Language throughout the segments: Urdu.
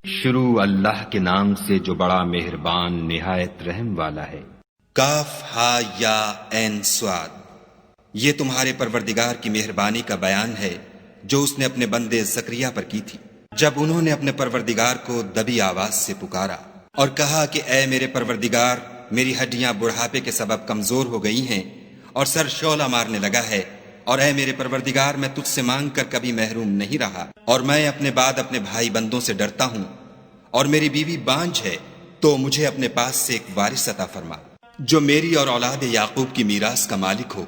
شروع اللہ کے نام سے جو بڑا مہربان نہایت رحم والا ہے۔ کاف ہا یا عین صاد، یہ تمہارے پروردگار کی مہربانی کا بیان ہے جو اس نے اپنے بندے زکریا پر کی تھی، جب انہوں نے اپنے پروردگار کو دبی آواز سے پکارا اور کہا کہ اے میرے پروردگار، میری ہڈیاں بڑھاپے کے سبب کمزور ہو گئی ہیں اور سر شعلہ مارنے لگا ہے، اور اے میرے پروردگار، میں تجھ سے مانگ کر کبھی محروم نہیں رہا، اور میں اپنے بعد اپنے بھائی بندوں سے ڈرتا ہوں، اور میری بیوی بانجھ ہے، تو مجھے اپنے پاس سے ایک وارث عطا فرما جو میری اور اولاد یعقوب کی میراث کا مالک ہو،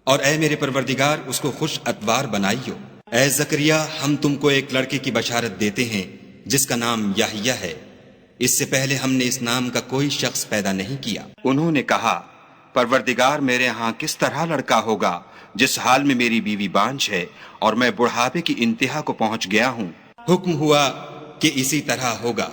اور اے میرے پروردگار اس کو خوش اتوار بنائیو۔ اے زکریا، ہم تم کو ایک لڑکے کی بشارت دیتے ہیں جس کا نام یحییٰ ہے، اس سے پہلے ہم نے اس نام کا کوئی شخص پیدا نہیں کیا۔ انہوں نے کہا، پروردگار، میرے ہاں کس طرح لڑکا ہوگا جس حال میں میری بیوی بانجھ ہے اور میں بڑھاپے کی انتہا کو پہنچ گیا ہوں؟ حکم ہوا کہ اسی طرح ہوگا۔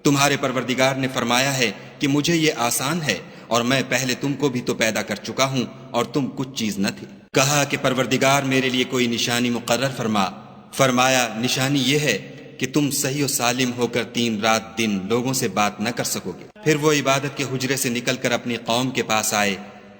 تمہارے پروردگار نے فرمایا ہے کہ مجھے یہ آسان ہے، اور میں پہلے تم کو بھی تو پیدا کر چکا ہوں اور تم کچھ چیز نہ تھے۔ کہا کہ پروردگار میرے لیے کوئی نشانی مقرر فرما۔ فرمایا، نشانی یہ ہے کہ تم صحیح و سالم ہو کر 3 رات دن لوگوں سے بات نہ کر سکو گے۔ پھر وہ عبادت کے حجرے سے نکل کر اپنی قوم کے پاس آئے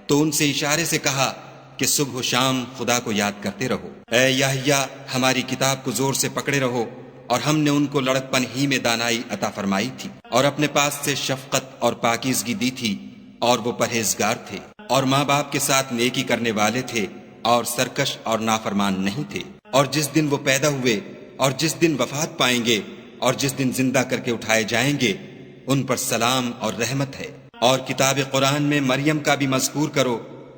تو ان سے اشارے سے کہا کہ صبح و شام خدا کو یاد کرتے رہو۔ اے یحییٰ، ہماری کتاب کو زور سے پکڑے رہو، اور ہم نے ان کو لڑکپن ہی میں دانائی عطا فرمائی تھی، اور اپنے پاس سے شفقت اور پاکیزگی دی تھی، اور وہ پرہیزگار تھے، اور ماں باپ کے ساتھ نیکی کرنے والے تھے، اور سرکش اور نافرمان نہیں تھے۔ اور جس دن وہ پیدا ہوئے اور جس دن وفات پائیں گے اور جس دن زندہ کر کے اٹھائے جائیں گے، ان پر سلام اور رحمت ہے۔ اور کتاب قرآن میں مریم کا بھی مذکور کرو،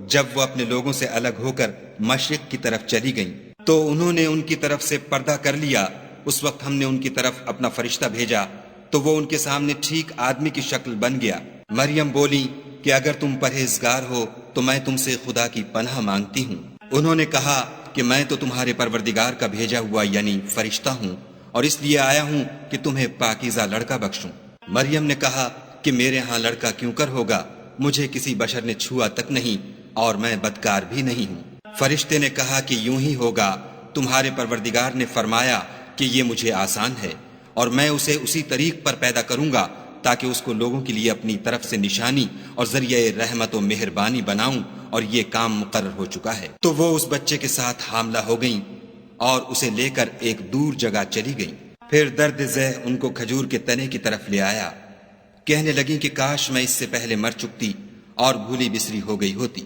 جب وہ اپنے لوگوں سے الگ ہو کر مشرق کی طرف چلی گئیں تو انہوں نے ان کی طرف سے پردہ کر لیا۔ اس وقت ہم نے ان کی طرف اپنا فرشتہ بھیجا تو وہ ان کے سامنے ٹھیک آدمی کی شکل بن گیا۔ مریم بولی کہ اگر تم پرہیزگار ہو تو میں تم سے خدا کی پناہ مانگتی ہوں۔ انہوں نے کہا کہ میں تو تمہارے پروردگار کا بھیجا ہوا یعنی فرشتہ ہوں، اور اس لیے آیا ہوں کہ تمہیں پاکیزہ لڑکا بخشوں۔ مریم نے کہا کہ میرے ہاں لڑکا کیوں کر ہوگا، مجھے کسی بشر نے چھوا تک نہیں، اور میں بدکار بھی نہیں ہوں۔ فرشتے نے کہا کہ یوں ہی ہوگا، تمہارے پروردگار نے فرمایا کہ یہ مجھے آسان ہے، اور میں اسے اسی طریق پر پیدا کروں گا تاکہ اس کو لوگوں کے لیے اپنی طرف سے نشانی اور ذریعہ رحمت و مہربانی بناؤں، اور یہ کام مقرر ہو چکا ہے۔ تو وہ اس بچے کے ساتھ حاملہ ہو گئیں اور اسے لے کر ایک دور جگہ چلی گئیں۔ پھر درد ذہ ان کو کھجور کے تنے کی طرف لے آیا، کہنے لگیں کہ کاش میں اس سے پہلے مر چکتی اور بھولی بسری ہو گئی ہوتی۔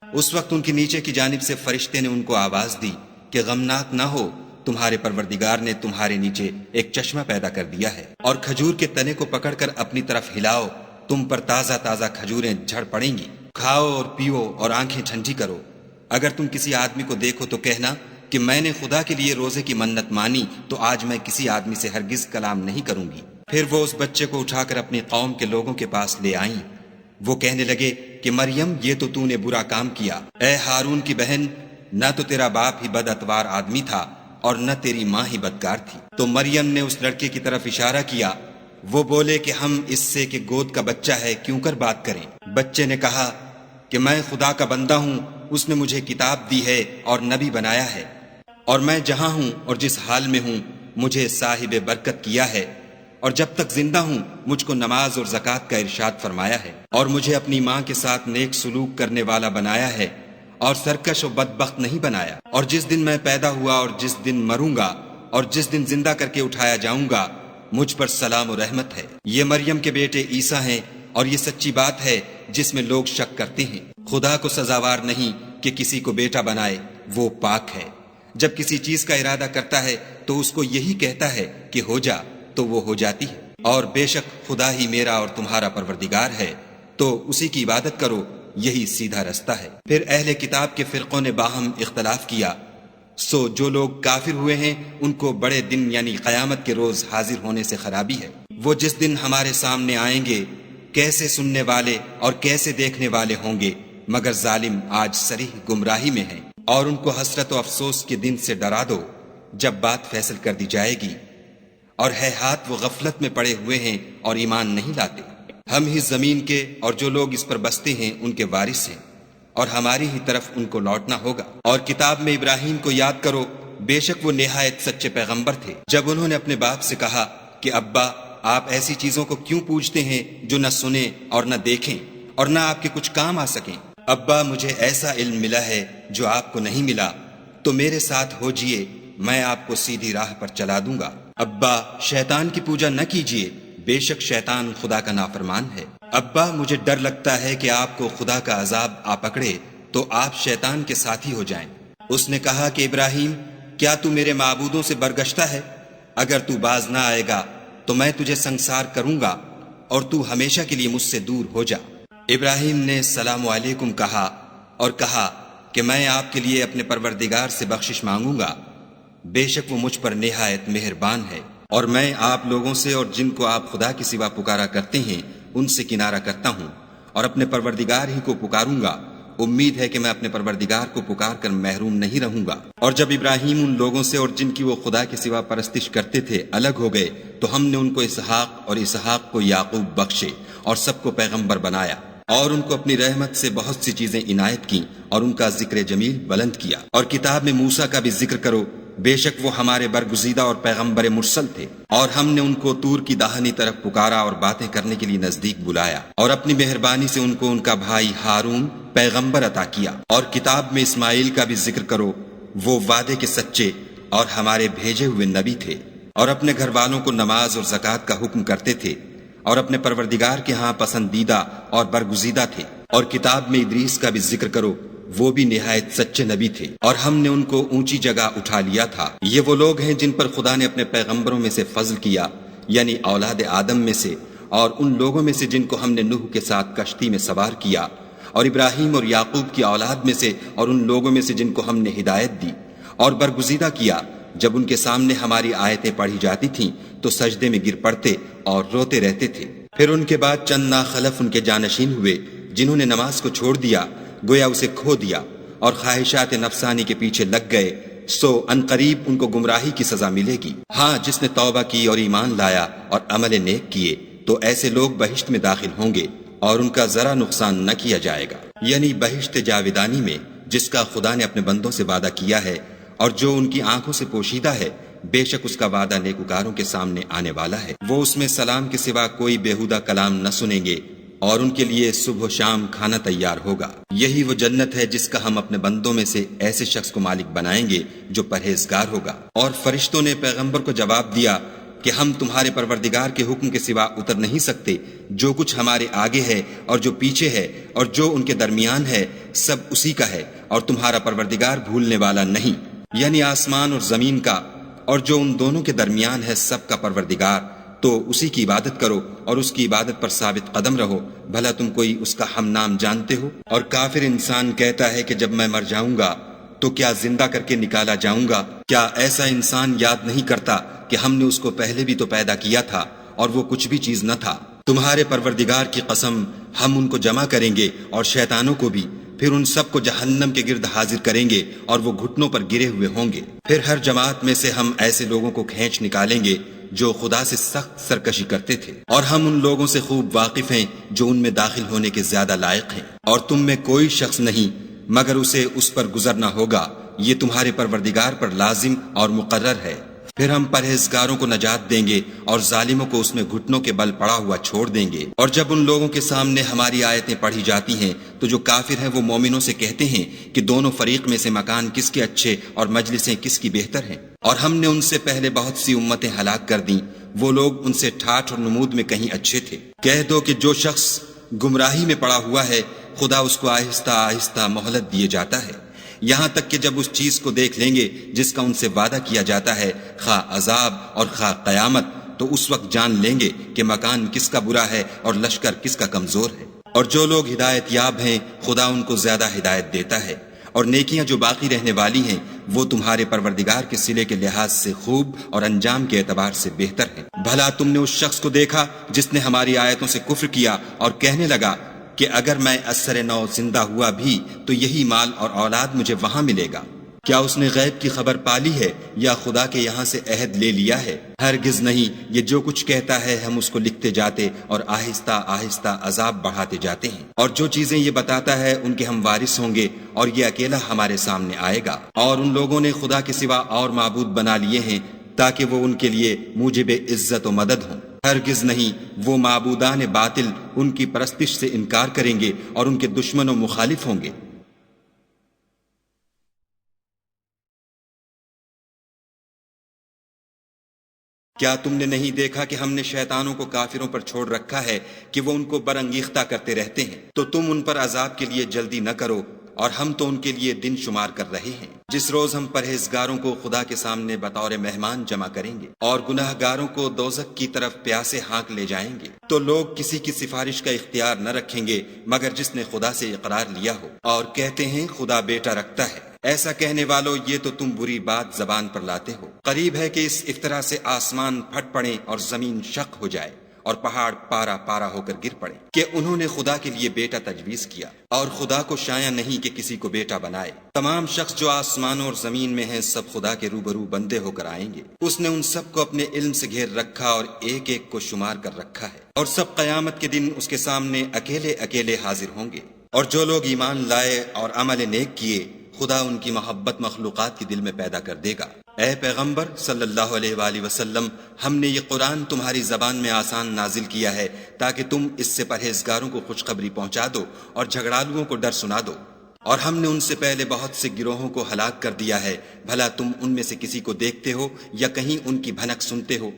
اس وقت ان کے نیچے کی جانب سے فرشتے نے ان کو آواز دی کہ غمناک نہ ہو، تمہارے پروردگار نے تمہارے نیچے ایک چشمہ پیدا کر دیا ہے، اور کھجور کے تنے کو پکڑ کر اپنی طرف ہلاؤ، تم پر تازہ تازہ کھجوریں جھڑ پڑیں گی، کھاؤ اور پیو اور آنکھیں ٹھنڈی کرو۔ اگر تم کسی آدمی کو دیکھو تو کہنا کہ میں نے خدا کے لیے روزے کی منت مانی، تو آج میں کسی آدمی سے ہرگز کلام نہیں کروں گی۔ پھر وہ اس بچے کو اٹھا کر اپنی قوم کے لوگوں کے پاس لے آئیں۔ وہ کہنے لگے کہ مریم، یہ تو نے برا کام کیا۔ اے ہارون کی بہن، نہ تو تیرا باپ ہی بد اتوار آدمی تھا اور نہ تیری ماں ہی بدکار تھی۔ تو مریم نے اس لڑکے کی طرف اشارہ کیا۔ وہ بولے کہ ہم اس سے کہ گود کا بچہ ہے کیوں کر بات کریں۔ بچے نے کہا کہ میں خدا کا بندہ ہوں، اس نے مجھے کتاب دی ہے اور نبی بنایا ہے، اور میں جہاں ہوں اور جس حال میں ہوں مجھے صاحب برکت کیا ہے، اور جب تک زندہ ہوں مجھ کو نماز اور زکوٰۃ کا ارشاد فرمایا ہے، اور مجھے اپنی ماں کے ساتھ نیک سلوک کرنے والا بنایا ہے، اور سرکش و بدبخت نہیں بنایا۔ اور جس دن میں پیدا ہوا اور جس دن مروں گا اور جس دن زندہ کر کے اٹھایا جاؤں گا، مجھ پر سلام و رحمت ہے۔ یہ مریم کے بیٹے عیسیٰ ہیں، اور یہ سچی بات ہے جس میں لوگ شک کرتے ہیں۔ خدا کو سزاوار نہیں کہ کسی کو بیٹا بنائے، وہ پاک ہے۔ جب کسی چیز کا ارادہ کرتا ہے تو اس کو یہی کہتا ہے کہ ہو جا، تو وہ ہو جاتی ہے۔ اور بے شک خدا ہی میرا اور تمہارا پروردگار ہے، تو اسی کی عبادت کرو، یہی سیدھا رستہ ہے۔ پھر اہل کتاب کے فرقوں نے باہم اختلاف کیا، سو جو لوگ کافر ہوئے ہیں ان کو بڑے دن یعنی قیامت کے روز حاضر ہونے سے خرابی ہے۔ وہ جس دن ہمارے سامنے آئیں گے کیسے سننے والے اور کیسے دیکھنے والے ہوں گے، مگر ظالم آج صریح گمراہی میں ہیں۔ اور ان کو حسرت و افسوس کے دن سے ڈرا دو جب بات فیصل کر دی جائے گی، اور ہے ہاتھ وہ غفلت میں پڑے ہوئے ہیں اور ایمان نہیں لاتے۔ ہم ہی زمین کے اور جو لوگ اس پر بستے ہیں ان کے وارث ہیں، اور ہماری ہی طرف ان کو لوٹنا ہوگا۔ اور کتاب میں ابراہیم کو یاد کرو، بے شک وہ نہایت سچے پیغمبر تھے۔ جب انہوں نے اپنے باپ سے کہا کہ ابا آپ ایسی چیزوں کو کیوں پوجتے ہیں جو نہ سنیں اور نہ دیکھیں اور نہ آپ کے کچھ کام آ سکیں؟ ابا مجھے ایسا علم ملا ہے جو آپ کو نہیں ملا، تو میرے ساتھ ہو جئے، میں آپ کو سیدھی راہ پر چلا دوں گا۔ ابا شیطان کی پوجا نہ کیجیے، بے شک شیطان خدا کا نافرمان ہے۔ ابا مجھے ڈر لگتا ہے کہ آپ کو خدا کا عذاب آ پکڑے تو آپ شیطان کے ساتھی ہو جائیں۔ اس نے کہا کہ ابراہیم، کیا تو میرے معبودوں سے برگشتہ ہے؟ اگر تو باز نہ آئے گا تو میں تجھے سنسار کروں گا اور تو ہمیشہ کے لیے مجھ سے دور ہو جا۔ ابراہیم نے السلام علیکم کہا اور کہا کہ میں آپ کے لیے اپنے پروردگار سے بخشش مانگوں گا، بے شک وہ مجھ پر نہایت مہربان ہے، اور میں آپ لوگوں سے اور جن کو آپ خدا کے سوا پکارا کرتے ہیں ان سے کنارہ کرتا ہوں اور اپنے پروردگار ہی کو پکاروں گا۔ امید ہے کہ میں اپنے پروردگار کو پکار کر محروم نہیں رہوں گا۔ اور جب ابراہیم ان لوگوں سے اور جن کی وہ خدا کے سوا پرستش کرتے تھے الگ ہو گئے تو ہم نے ان کو اسحاق اور اسحاق کو یعقوب بخشے اور سب کو پیغمبر بنایا، اور ان کو اپنی رحمت سے بہت سی چیزیں عنایت کی اور ان کا ذکر جمیل بلند کیا۔ اور کتاب میں موسیٰ کا بھی ذکر کرو، بے شک وہ ہمارے برگزیدہ اور پیغمبر مرسل تھے، اور ہم نے ان کو طور کی داہنی طرف پکارا اور باتیں کرنے کے لیے نزدیک بلایا، اور اپنی مہربانی سے ان کو ان کا بھائی ہارون پیغمبر عطا کیا۔ اور کتاب میں اسماعیل کا بھی ذکر کرو، وہ وعدے کے سچے اور ہمارے بھیجے ہوئے نبی تھے، اور اپنے گھر والوں کو نماز اور زکوٰۃ کا حکم کرتے تھے، اور اپنے پروردگار کے ہاں پسندیدہ اور برگزیدہ تھے۔ اور کتاب میں ادریس کا بھی ذکر کرو، وہ بھی نہایت سچے نبی تھے، اور ہم نے ان کو اونچی جگہ اٹھا لیا تھا۔ یہ وہ لوگ ہیں جن پر خدا نے اپنے پیغمبروں میں سے فضل کیا، یعنی اولاد آدم میں سے، اور ان لوگوں میں سے جن کو ہم نے نوح کے ساتھ کشتی میں سوار کیا، اور ابراہیم اور یعقوب کی اولاد میں سے، اور ان لوگوں میں سے جن کو ہم نے ہدایت دی اور برگزیدہ کیا۔ جب ان کے سامنے ہماری آیتیں پڑھی جاتی تھیں تو سجدے میں گر پڑتے اور روتے رہتے تھے۔ پھر ان کے بعد چند ناخلف ان کے جانشین ہوئے جنہوں نے نماز کو چھوڑ دیا، گویا اسے کھو دیا، اور خواہشات نفسانی کے پیچھے لگ گئے، سو عنقریب ان کو گمراہی کی سزا ملے گی۔ ہاں، جس نے توبہ کی اور ایمان لایا اور عمل نیک کیے تو ایسے لوگ بہشت میں داخل ہوں گے اور ان کا ذرا نقصان نہ کیا جائے گا، یعنی بہشت جاویدانی میں جس کا خدا نے اپنے بندوں سے وعدہ کیا ہے اور جو ان کی آنکھوں سے پوشیدہ ہے، بے شک اس کا وعدہ نیکوکاروں کے سامنے آنے والا ہے۔ وہ اس میں سلام کے سوا کوئی بیہودہ کلام نہ سنیں گے، اور ان کے لیے صبح و شام کھانا تیار ہوگا۔ یہی وہ جنت ہے جس کا ہم اپنے بندوں میں سے ایسے شخص کو مالک بنائیں گے جو پرہیزگار ہوگا۔ اور فرشتوں نے پیغمبر کو جواب دیا کہ ہم تمہارے پروردگار کے حکم کے سوا اتر نہیں سکتے، جو کچھ ہمارے آگے ہے اور جو پیچھے ہے اور جو ان کے درمیان ہے سب اسی کا ہے، اور تمہارا پروردگار بھولنے والا نہیں، یعنی آسمان اور زمین کا اور جو ان دونوں کے درمیان ہے سب کا پروردگار۔ تو اسی کی عبادت کرو اور اس کی عبادت پر ثابت قدم رہو، بھلا تم کوئی اس کا ہم نام جانتے ہو؟ اور کافر انسان کہتا ہے کہ جب میں مر جاؤں گا تو کیا زندہ کر کے نکالا جاؤں گا؟ کیا ایسا انسان یاد نہیں کرتا کہ ہم نے اس کو پہلے بھی تو پیدا کیا تھا اور وہ کچھ بھی چیز نہ تھا؟ تمہارے پروردگار کی قسم، ہم ان کو جمع کریں گے اور شیطانوں کو بھی، پھر ان سب کو جہنم کے گرد حاضر کریں گے اور وہ گھٹنوں پر گرے ہوئے ہوں گے۔ پھر ہر جماعت میں سے ہم ایسے لوگوں کو کھینچ نکالیں گے جو خدا سے سخت سرکشی کرتے تھے، اور ہم ان لوگوں سے خوب واقف ہیں جو ان میں داخل ہونے کے زیادہ لائق ہیں، اور تم میں کوئی شخص نہیں مگر اسے اس پر گزرنا ہوگا، یہ تمہارے پروردگار پر لازم اور مقرر ہے۔ پھر ہم پرہیزگاروں کو نجات دیں گے اور ظالموں کو اس میں گھٹنوں کے بل پڑا ہوا چھوڑ دیں گے۔ اور جب ان لوگوں کے سامنے ہماری آیتیں پڑھی جاتی ہیں تو جو کافر ہیں وہ مومنوں سے کہتے ہیں کہ دونوں فریق میں سے مکان کس کے اچھے اور مجلسیں کس کی بہتر ہیں، اور ہم نے ان سے پہلے بہت سی امتیں ہلاک کر دیں، وہ لوگ ان سے ٹھاٹھ اور نمود میں کہیں اچھے تھے۔ کہہ دو کہ جو شخص گمراہی میں پڑا ہوا ہے خدا اس کو آہستہ آہستہ مہلت دیے جاتا ہے، یہاں تک کہ جب اس چیز کو دیکھ لیں گے جس کا ان سے وعدہ کیا جاتا ہے، خواہ عذاب اور خواہ قیامت، تو اس وقت جان لیں گے کہ مکان کس کا برا ہے اور لشکر کس کا کمزور ہے۔ اور جو لوگ ہدایت یاب ہیں خدا ان کو زیادہ ہدایت دیتا ہے، اور نیکیاں جو باقی رہنے والی ہیں وہ تمہارے پروردگار کے صلے کے لحاظ سے خوب اور انجام کے اعتبار سے بہتر ہیں۔ بھلا تم نے اس شخص کو دیکھا جس نے ہماری آیتوں سے کفر کیا اور کہنے لگا کہ اگر میں اثر نو زندہ ہوا بھی تو یہی مال اور اولاد مجھے وہاں ملے گا؟ کیا اس نے غیب کی خبر پالی ہے یا خدا کے یہاں سے عہد لے لیا ہے؟ ہرگز نہیں، یہ جو کچھ کہتا ہے ہم اس کو لکھتے جاتے اور آہستہ آہستہ عذاب بڑھاتے جاتے ہیں۔ اور جو چیزیں یہ بتاتا ہے ان کے ہم وارث ہوں گے، اور یہ اکیلا ہمارے سامنے آئے گا۔ اور ان لوگوں نے خدا کے سوا اور معبود بنا لیے ہیں تاکہ وہ ان کے لیے موجب عزت و مدد ہوں۔ ہرگز نہیں، وہ معبودان باطل ان کی پرستش سے انکار کریں گے اور ان کے دشمن و مخالف ہوں گے۔ کیا تم نے نہیں دیکھا کہ ہم نے شیطانوں کو کافروں پر چھوڑ رکھا ہے کہ وہ ان کو برانگیختہ کرتے رہتے ہیں؟ تو تم ان پر عذاب کے لیے جلدی نہ کرو، اور ہم تو ان کے لیے دن شمار کر رہے ہیں، جس روز ہم پرہیزگاروں کو خدا کے سامنے بطور مہمان جمع کریں گے اور گناہ گاروں کو دوزخ کی طرف پیاسے ہانک لے جائیں گے۔ تو لوگ کسی کی سفارش کا اختیار نہ رکھیں گے مگر جس نے خدا سے اقرار لیا ہو، اور کہتے ہیں خدا بیٹا رکھتا ہے۔ ایسا کہنے والو، یہ تو تم بری بات زبان پر لاتے ہو۔ قریب ہے کہ اس افطرا سے آسمان پھٹ پڑے اور زمین شق ہو جائے اور پہاڑ پارا پارا ہو کر گر پڑے کہ انہوں نے خدا کے لیے بیٹا تجویز کیا، اور خدا کو شایع نہیں کہ کسی کو بیٹا بنائے۔ تمام شخص جو آسمانوں اور زمین میں ہیں سب خدا کے روبرو بندے ہو کر آئیں گے۔ اس نے ان سب کو اپنے علم سے گھیر رکھا اور ایک ایک کو شمار کر رکھا ہے، اور سب قیامت کے دن اس کے سامنے اکیلے اکیلے حاضر ہوں گے۔ اور جو لوگ ایمان لائے اور عمل نیک کیے، خدا ان کی محبت مخلوقات کے دل میں پیدا کر دے گا۔ اے پیغمبر صلی اللہ علیہ وآلہ وسلم، ہم نے یہ قرآن تمہاری زبان میں آسان نازل کیا ہے تاکہ تم اس سے پرہیزگاروں کو خوشخبری پہنچا دو اور جھگڑالوؤں کو ڈر سنا دو۔ اور ہم نے ان سے پہلے بہت سے گروہوں کو ہلاک کر دیا ہے، بھلا تم ان میں سے کسی کو دیکھتے ہو یا کہیں ان کی بھنک سنتے ہو؟